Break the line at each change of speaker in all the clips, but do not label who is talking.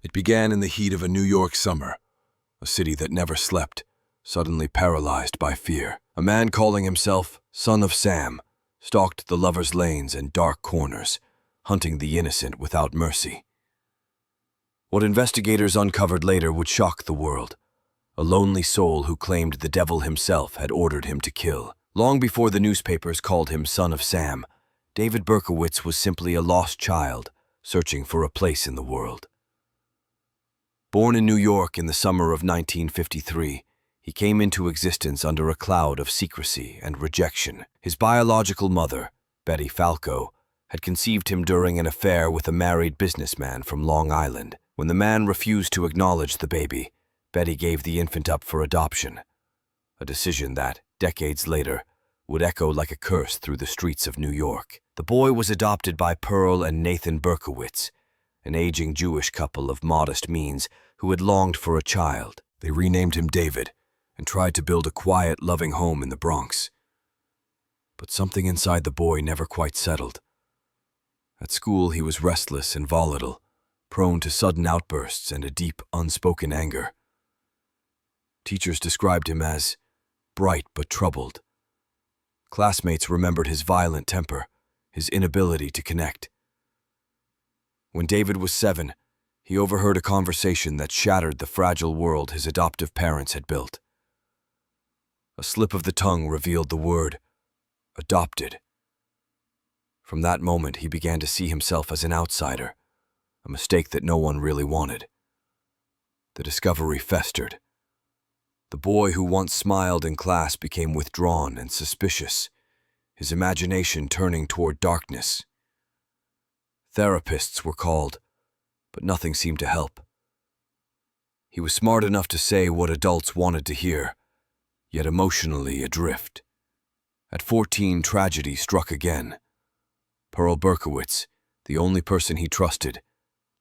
It began in the heat of a New York summer, a city that never slept, suddenly paralyzed by fear. A man calling himself Son of Sam stalked the lovers' lanes and dark corners, hunting the innocent without mercy. What investigators uncovered later would shock the world. A lonely soul who claimed the devil himself had ordered him to kill. Long before the newspapers called him Son of Sam, David Berkowitz was simply a lost child searching for a place in the world. Born in New York in the summer of 1953, he came into existence under a cloud of secrecy and rejection. His biological mother, Betty Falco, had conceived him during an affair with a married businessman from Long Island. When the man refused to acknowledge the baby, Betty gave the infant up for adoption, a decision that, decades later, would echo like a curse through the streets of New York. The boy was adopted by Pearl and Nathan Berkowitz, an aging Jewish couple of modest means who had longed for a child. They renamed him David and tried to build a quiet, loving home in the Bronx. But something inside the boy never quite settled. At school, he was restless and volatile, prone to sudden outbursts and a deep, unspoken anger. Teachers described him as bright but troubled. Classmates remembered his violent temper, his inability to connect. When David was 7, he overheard a conversation that shattered the fragile world his adoptive parents had built. A slip of the tongue revealed the word, adopted. From that moment, he began to see himself as an outsider, a mistake that no one really wanted. The discovery festered. The boy who once smiled in class became withdrawn and suspicious, his imagination turning toward darkness. Therapists were called, but nothing seemed to help. He was smart enough to say what adults wanted to hear, yet emotionally adrift. At 14, tragedy struck again. Pearl Berkowitz, the only person he trusted,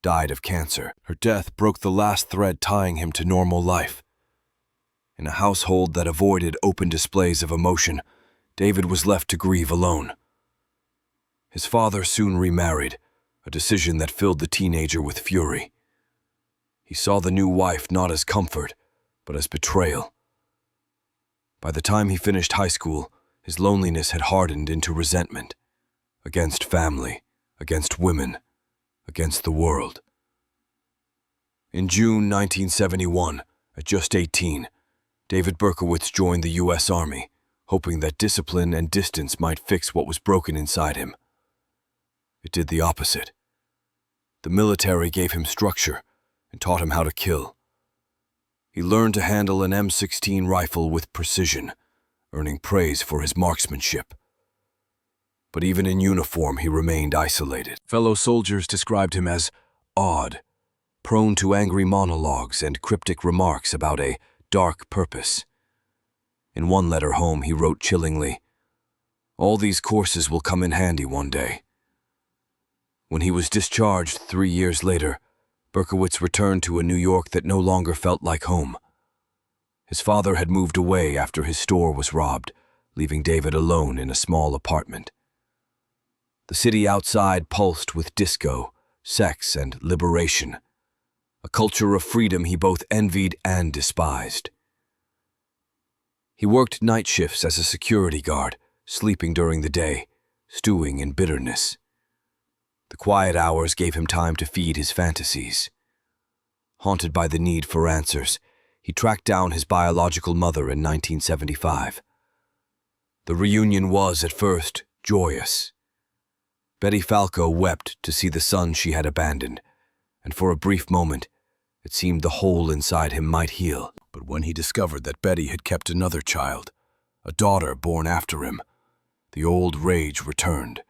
died of cancer. Her death broke the last thread tying him to normal life. In a household that avoided open displays of emotion, David was left to grieve alone. His father soon remarried, a decision that filled the teenager with fury. He saw the new wife not as comfort, but as betrayal. By the time he finished high school, his loneliness had hardened into resentment, against family, against women, against the world. In June 1971, at just 18, David Berkowitz joined the U.S. Army, hoping that discipline and distance might fix what was broken inside him. It did the opposite. The military gave him structure and taught him how to kill. He learned to handle an M16 rifle with precision, earning praise for his marksmanship. But even in uniform, he remained isolated. Fellow soldiers described him as odd, prone to angry monologues and cryptic remarks about a dark purpose. In one letter home, he wrote chillingly, "All these courses will come in handy one day." When he was discharged 3 years later, Berkowitz returned to a New York that no longer felt like home. His father had moved away after his store was robbed, leaving David alone in a small apartment. The city outside pulsed with disco, sex, and liberation, a culture of freedom he both envied and despised. He worked night shifts as a security guard, sleeping during the day, stewing in bitterness. The quiet hours gave him time to feed his fantasies. Haunted by the need for answers, he tracked down his biological mother in 1975. The reunion was, at first, joyous. Betty Falco wept to see the son she had abandoned, and for a brief moment, it seemed the hole inside him might heal. But when he discovered that Betty had kept another child, a daughter born after him, the old rage returned.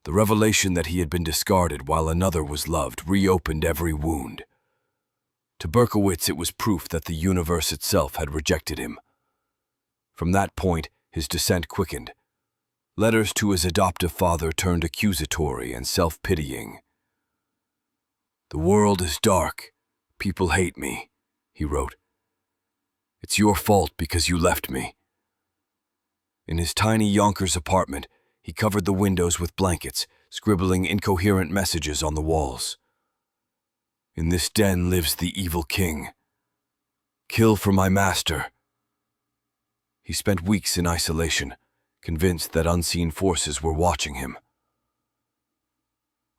The revelation that he had been discarded while another was loved reopened every wound. To Berkowitz, it was proof that the universe itself had rejected him. From that point, his descent quickened. Letters to his adoptive father turned accusatory and self-pitying. "The world is dark. People hate me," he wrote. "It's your fault because you left me." In his tiny Yonkers apartment, he covered the windows with blankets, scribbling incoherent messages on the walls. In this den lives the evil king. Kill for my master. He spent weeks in isolation, convinced that unseen forces were watching him.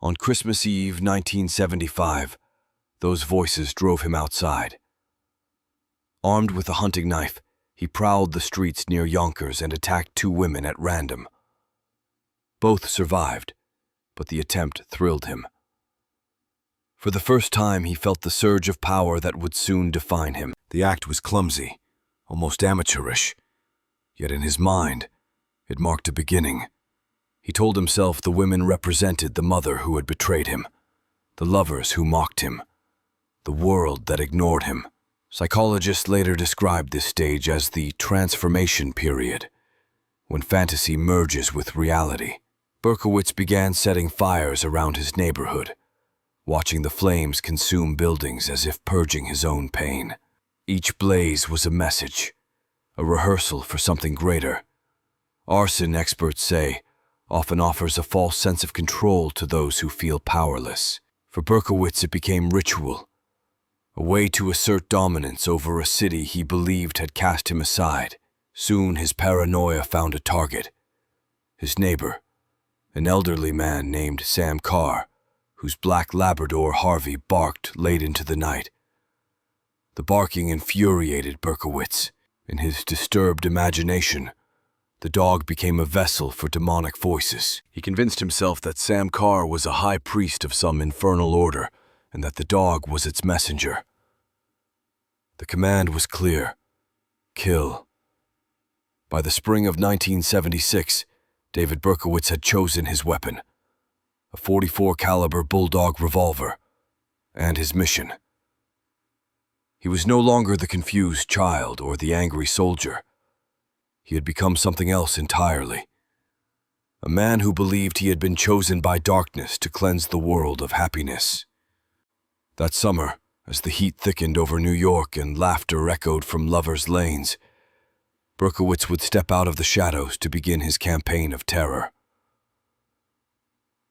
On Christmas Eve, 1975, those voices drove him outside. Armed with a hunting knife, he prowled the streets near Yonkers and attacked 2 women at random. Both survived, but the attempt thrilled him. For the first time, he felt the surge of power that would soon define him. The act was clumsy, almost amateurish, yet in his mind, it marked a beginning. He told himself the women represented the mother who had betrayed him, the lovers who mocked him, the world that ignored him. Psychologists later described this stage as the transformation period, when fantasy merges with reality. Berkowitz began setting fires around his neighborhood, watching the flames consume buildings as if purging his own pain. Each blaze was a message, a rehearsal for something greater. Arson, experts say, often offers a false sense of control to those who feel powerless. For Berkowitz, it became ritual, a way to assert dominance over a city he believed had cast him aside. Soon his paranoia found a target. His neighbor, an elderly man named Sam Carr, whose black Labrador Harvey barked late into the night. The barking infuriated Berkowitz. In his disturbed imagination, the dog became a vessel for demonic voices. He convinced himself that Sam Carr was a high priest of some infernal order, and that the dog was its messenger. The command was clear: kill. By the spring of 1976, David Berkowitz had chosen his weapon, a .44 caliber bulldog revolver, and his mission. He was no longer the confused child or the angry soldier. He had become something else entirely. A man who believed he had been chosen by darkness to cleanse the world of happiness. That summer, as the heat thickened over New York and laughter echoed from lovers' lanes, Berkowitz would step out of the shadows to begin his campaign of terror.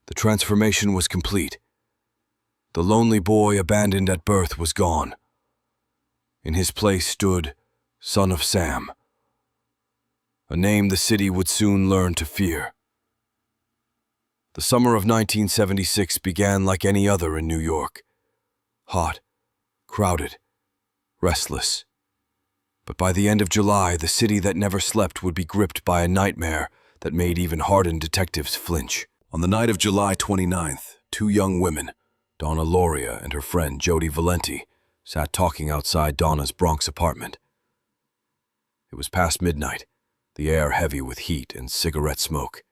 The transformation was complete. The lonely boy abandoned at birth was gone. In his place stood Son of Sam, a name the city would soon learn to fear. The summer of 1976 began like any other in New York. Hot, crowded, restless. But by the end of July, the city that never slept would be gripped by a nightmare that made even hardened detectives flinch. On the night of July 29th, 2 young women, Donna Loria and her friend Jody Valenti, sat talking outside Donna's Bronx apartment. It was past midnight, the air heavy with heat and cigarette smoke.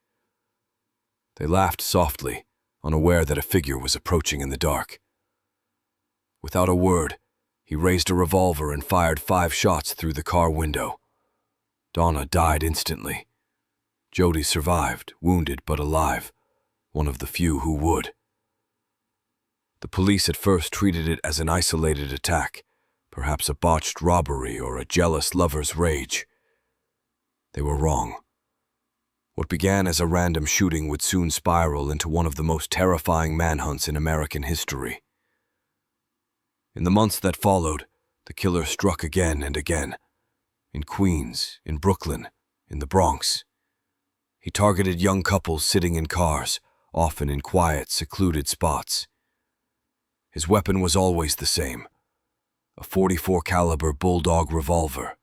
They laughed softly, unaware that a figure was approaching in the dark. Without a word, he raised a revolver and fired 5 shots through the car window. Donna died instantly. Jody survived, wounded but alive, one of the few who would. The police at first treated it as an isolated attack, perhaps a botched robbery or a jealous lover's rage. They were wrong. What began as a random shooting would soon spiral into one of the most terrifying manhunts in American history. In the months that followed, the killer struck again and again. In Queens, in Brooklyn, in the Bronx. He targeted young couples sitting in cars, often in quiet, secluded spots. His weapon was always the same, a .44 caliber bulldog revolver.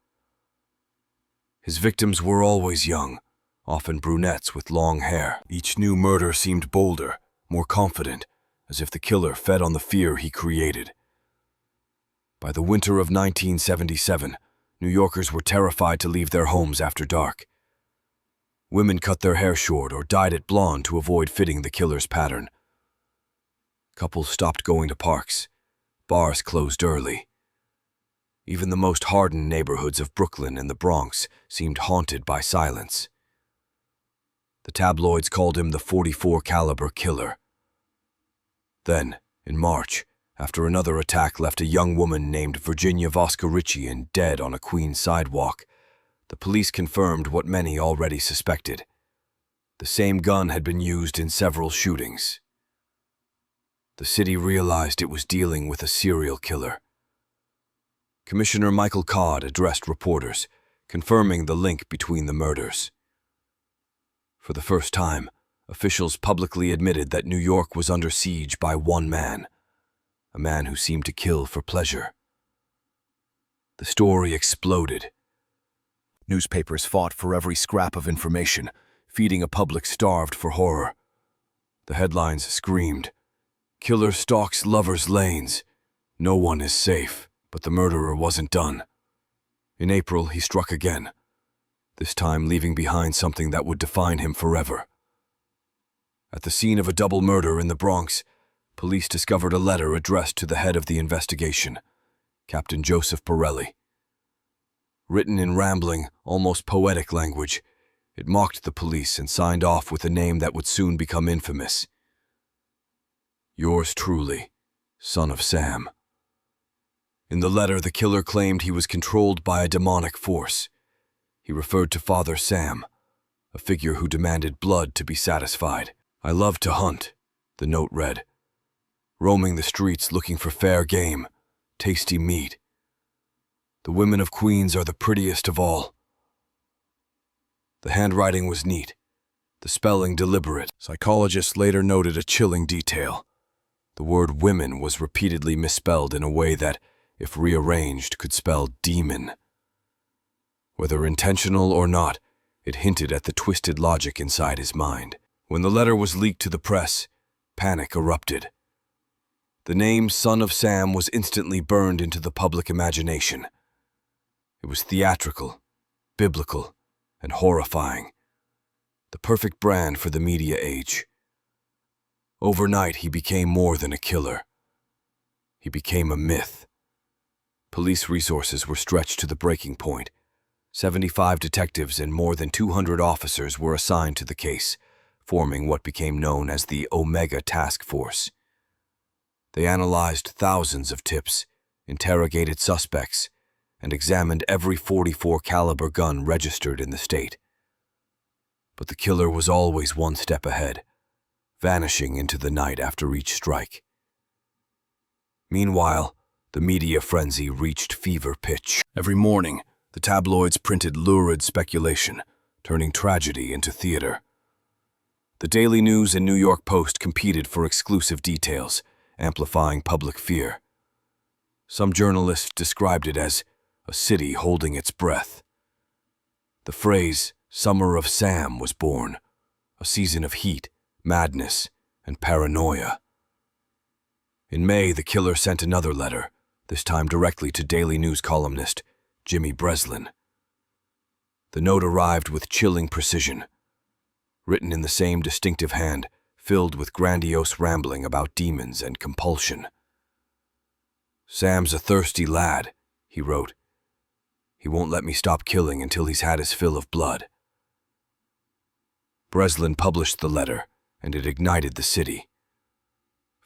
His victims were always young, often brunettes with long hair. Each new murder seemed bolder, more confident, as if the killer fed on the fear he created. By the winter of 1977, New Yorkers were terrified to leave their homes after dark. Women cut their hair short or dyed it blonde to avoid fitting the killer's pattern. Couples stopped going to parks. Bars closed early. Even the most hardened neighborhoods of Brooklyn and the Bronx seemed haunted by silence. The tabloids called him the .44 caliber killer. Then, in March, after another attack left a young woman named Virginia Voskerichian dead on a Queens sidewalk, the police confirmed what many already suspected. The same gun had been used in several shootings. The city realized it was dealing with a serial killer. Commissioner Michael Codd addressed reporters, confirming the link between the murders. For the first time, officials publicly admitted that New York was under siege by one man, a man who seemed to kill for pleasure. The story exploded. Newspapers fought for every scrap of information, feeding a public starved for horror. The headlines screamed, "Killer stalks lovers' lanes. No one is safe." But the murderer wasn't done. In April, he struck again, this time leaving behind something that would define him forever. At the scene of a double murder in the Bronx, police discovered a letter addressed to the head of the investigation, Captain Joseph Borelli. Written in rambling, almost poetic language, it mocked the police and signed off with a name that would soon become infamous. Yours truly, Son of Sam. In the letter, the killer claimed he was controlled by a demonic force. He referred to Father Sam, a figure who demanded blood to be satisfied. "I love to hunt," the note read, "roaming the streets looking for fair game, tasty meat. The women of Queens are the prettiest of all." The handwriting was neat, the spelling deliberate. Psychologists later noted a chilling detail. The word women was repeatedly misspelled in a way that, if rearranged, could spell demon. Whether intentional or not, it hinted at the twisted logic inside his mind. When the letter was leaked to the press, panic erupted. The name Son of Sam was instantly burned into the public imagination. It was theatrical, biblical, and horrifying. The perfect brand for the media age. Overnight, he became more than a killer. He became a myth. Police resources were stretched to the breaking point. 75 detectives and more than 200 officers were assigned to the case, forming what became known as the Omega Task Force. They analyzed thousands of tips, interrogated suspects, and examined every .44 caliber gun registered in the state. But the killer was always one step ahead, vanishing into the night after each strike. Meanwhile, the media frenzy reached fever pitch. Every morning, the tabloids printed lurid speculation, turning tragedy into theater. The Daily News and New York Post competed for exclusive details, amplifying public fear. Some journalists described it as a city holding its breath. The phrase, "Summer of Sam," was born, a season of heat, madness, and paranoia. In May, the killer sent another letter, this time directly to Daily News columnist Jimmy Breslin. The note arrived with chilling precision, written in the same distinctive hand, filled with grandiose rambling about demons and compulsion. "Sam's a thirsty lad," he wrote. "He won't let me stop killing until he's had his fill of blood." Breslin published the letter, and it ignited the city.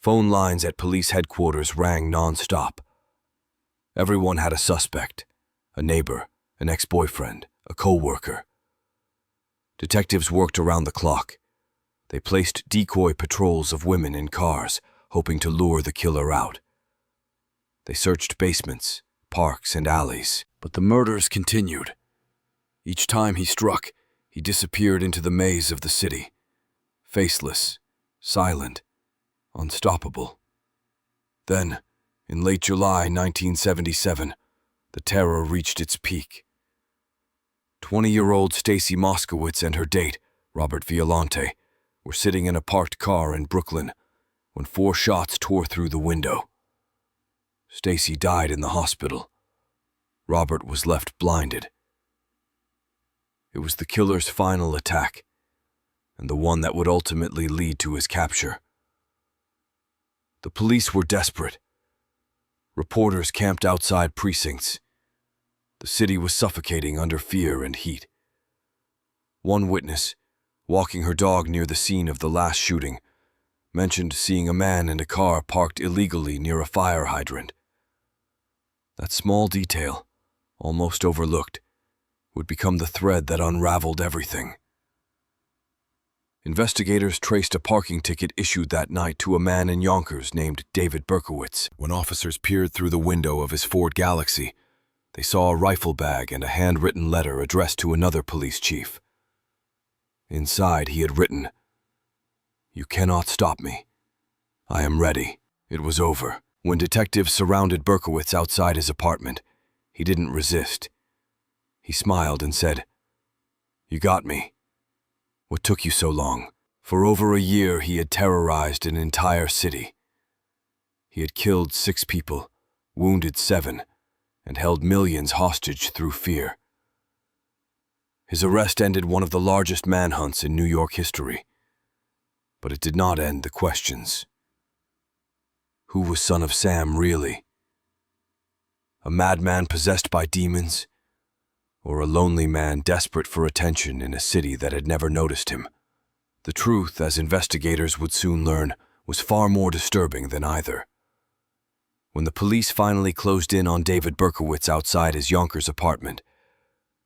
Phone lines at police headquarters rang non-stop. Everyone had a suspect, a neighbor, an ex-boyfriend, a co-worker. Detectives worked around the clock. They placed decoy patrols of women in cars, hoping to lure the killer out. They searched basements, parks, and alleys, but the murders continued. Each time he struck, he disappeared into the maze of the city, faceless, silent, unstoppable. Then, in late July 1977, the terror reached its peak. 20-year-old Stacy Moskowitz and her date, Robert Violante, were sitting in a parked car in Brooklyn when 4 shots tore through the window. Stacy died in the hospital. Robert was left blinded. It was the killer's final attack, and the one that would ultimately lead to his capture. The police were desperate. Reporters camped outside precincts. The city was suffocating under fear and heat. One witness, walking her dog near the scene of the last shooting, mentioned seeing a man in a car parked illegally near a fire hydrant. That small detail, almost overlooked, would become the thread that unraveled everything. Investigators traced a parking ticket issued that night to a man in Yonkers named David Berkowitz. When officers peered through the window of his Ford Galaxy, they saw a rifle bag and a handwritten letter addressed to another police chief. Inside, he had written, "You cannot stop me. I am ready." It was over. When detectives surrounded Berkowitz outside his apartment, he didn't resist. He smiled and said, "You got me. What took you so long?" For over a year, he had terrorized an entire city. He had killed 6 people, wounded 7, and held millions hostage through fear. His arrest ended one of the largest manhunts in New York history. But it did not end the questions. Who was Son of Sam really? A madman possessed by demons? Or a lonely man desperate for attention in a city that had never noticed him? The truth, as investigators would soon learn, was far more disturbing than either. When the police finally closed in on David Berkowitz outside his Yonkers apartment,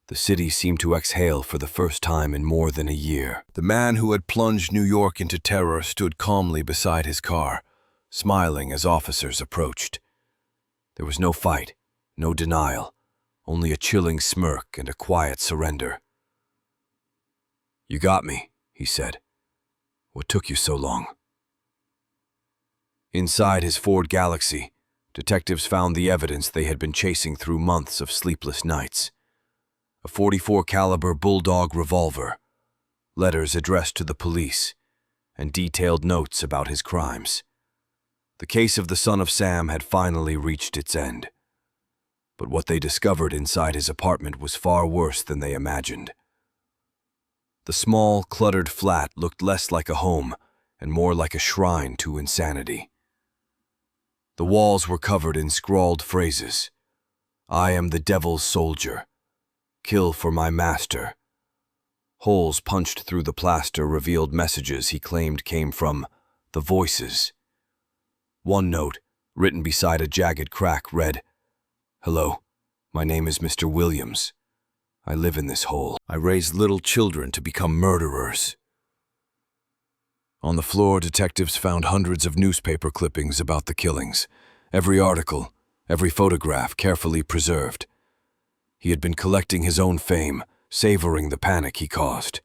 the city seemed to exhale for the first time in more than a year. The man who had plunged New York into terror stood calmly beside his car, smiling as officers approached. There was no fight, no denial, only a chilling smirk and a quiet surrender. "You got me," he said. "What took you so long?" Inside his Ford Galaxy, detectives found the evidence they had been chasing through months of sleepless nights. A .44 caliber Bulldog revolver, letters addressed to the police, and detailed notes about his crimes. The case of the Son of Sam had finally reached its end. But what they discovered inside his apartment was far worse than they imagined. The small, cluttered flat looked less like a home and more like a shrine to insanity. The walls were covered in scrawled phrases. "I am the devil's soldier. Kill for my master." Holes punched through the plaster revealed messages he claimed came from the voices. One note, written beside a jagged crack, read, "Hello, my name is Mr. Williams. I live in this hole. I raise little children to become murderers." On the floor, detectives found hundreds of newspaper clippings about the killings, every article, every photograph carefully preserved. He had been collecting his own fame, savoring the panic he caused.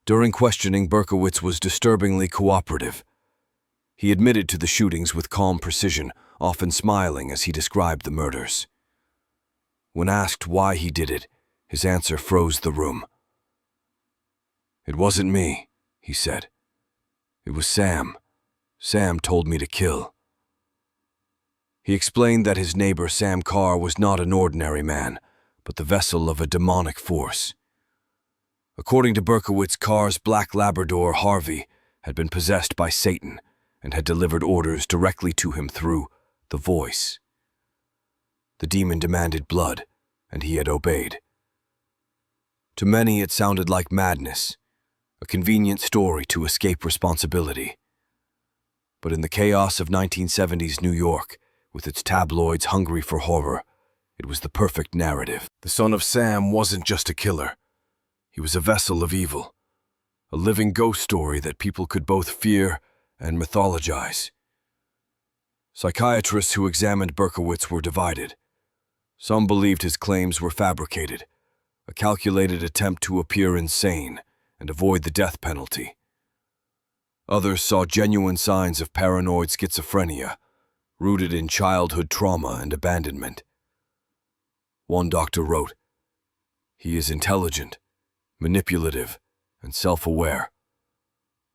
During questioning, Berkowitz was disturbingly cooperative. He admitted to the shootings with calm precision, often smiling as he described the murders. When asked why he did it, his answer froze the room. "It wasn't me," he said. "It was Sam. Sam told me to kill." He explained that his neighbor Sam Carr was not an ordinary man, but the vessel of a demonic force. According to Berkowitz, Carr's black Labrador, Harvey, had been possessed by Satan and had delivered orders directly to him through the voice. The demon demanded blood, and he had obeyed. To many, it sounded like madness, a convenient story to escape responsibility. But in the chaos of 1970s New York, with its tabloids hungry for horror, it was the perfect narrative. The Son of Sam wasn't just a killer. He was a vessel of evil, a living ghost story that people could both fear and mythologize. Psychiatrists who examined Berkowitz were divided. Some believed his claims were fabricated, a calculated attempt to appear insane and avoid the death penalty. Others saw genuine signs of paranoid schizophrenia, rooted in childhood trauma and abandonment. One doctor wrote, "He is intelligent, manipulative, and self-aware.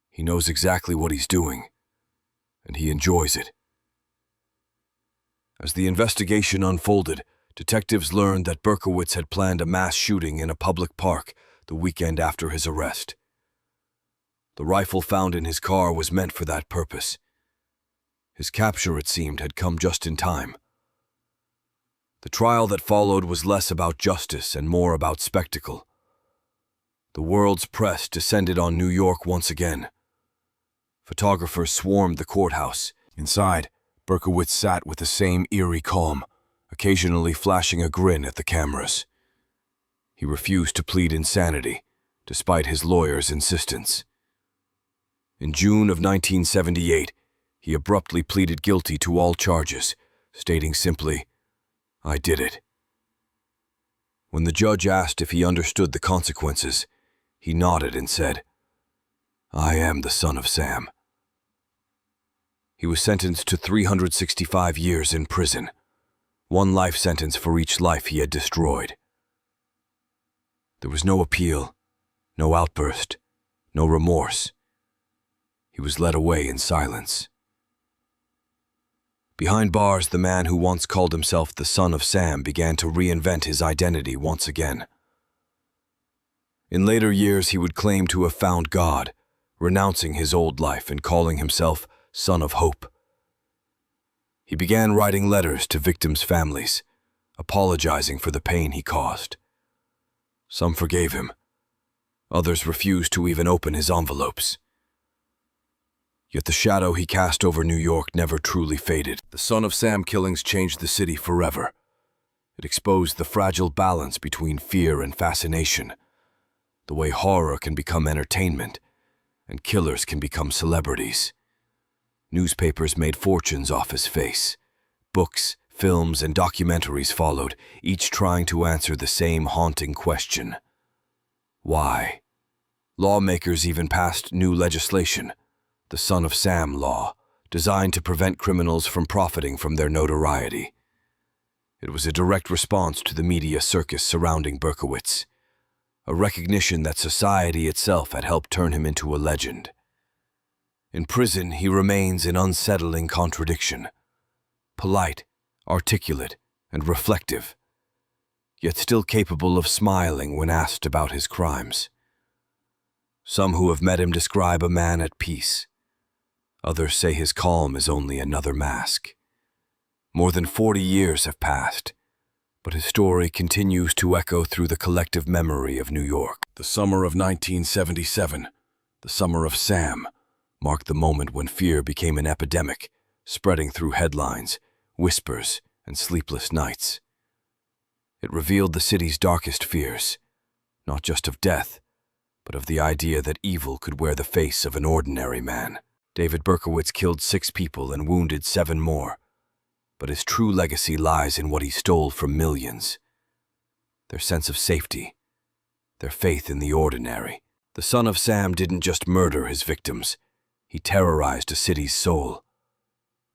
He knows exactly what he's doing, and he enjoys it." As the investigation unfolded, detectives learned that Berkowitz had planned a mass shooting in a public park the weekend after his arrest. The rifle found in his car was meant for that purpose. His capture, it seemed, had come just in time. The trial that followed was less about justice and more about spectacle. The world's press descended on New York once again. Photographers swarmed the courthouse. Inside, Berkowitz sat with the same eerie calm, occasionally flashing a grin at the cameras. He refused to plead insanity, despite his lawyer's insistence. In June of 1978, he abruptly pleaded guilty to all charges, stating simply, "I did it." When the judge asked if he understood the consequences, he nodded and said, "I am the son of Sam." He was sentenced to 365 years in prison, one life sentence for each life he had destroyed. There was no appeal, no outburst, no remorse. He was led away in silence. Behind bars, the man who once called himself the son of Sam began to reinvent his identity once again. In later years, he would claim to have found God, renouncing his old life and calling himself Son of Hope. He began writing letters to victims' families, apologizing for the pain he caused. Some forgave him. Others refused to even open his envelopes. Yet the shadow he cast over New York never truly faded. The Son of Sam killings changed the city forever. It exposed the fragile balance between fear and fascination, the way horror can become entertainment and killers can become celebrities. Newspapers made fortunes off his face. Books, films, and documentaries followed, each trying to answer the same haunting question. Why? Lawmakers even passed new legislation, the Son of Sam Law, designed to prevent criminals from profiting from their notoriety. It was a direct response to the media circus surrounding Berkowitz, a recognition that society itself had helped turn him into a legend. In prison, he remains an unsettling contradiction. Polite, articulate, and reflective, yet still capable of smiling when asked about his crimes. Some who have met him describe a man at peace. Others say his calm is only another mask. More than 40 years have passed, but his story continues to echo through the collective memory of New York. The summer of 1977, the summer of Sam, marked the moment when fear became an epidemic, spreading through headlines, whispers, and sleepless nights. It revealed the city's darkest fears, not just of death, but of the idea that evil could wear the face of an ordinary man. David Berkowitz killed 6 people and wounded 7 more, but his true legacy lies in what he stole from millions: their sense of safety, their faith in the ordinary. The Son of Sam didn't just murder his victims, he terrorized a city's soul.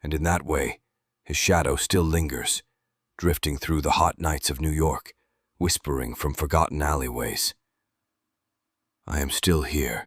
And in that way, his shadow still lingers, drifting through the hot nights of New York, whispering from forgotten alleyways. I am still here.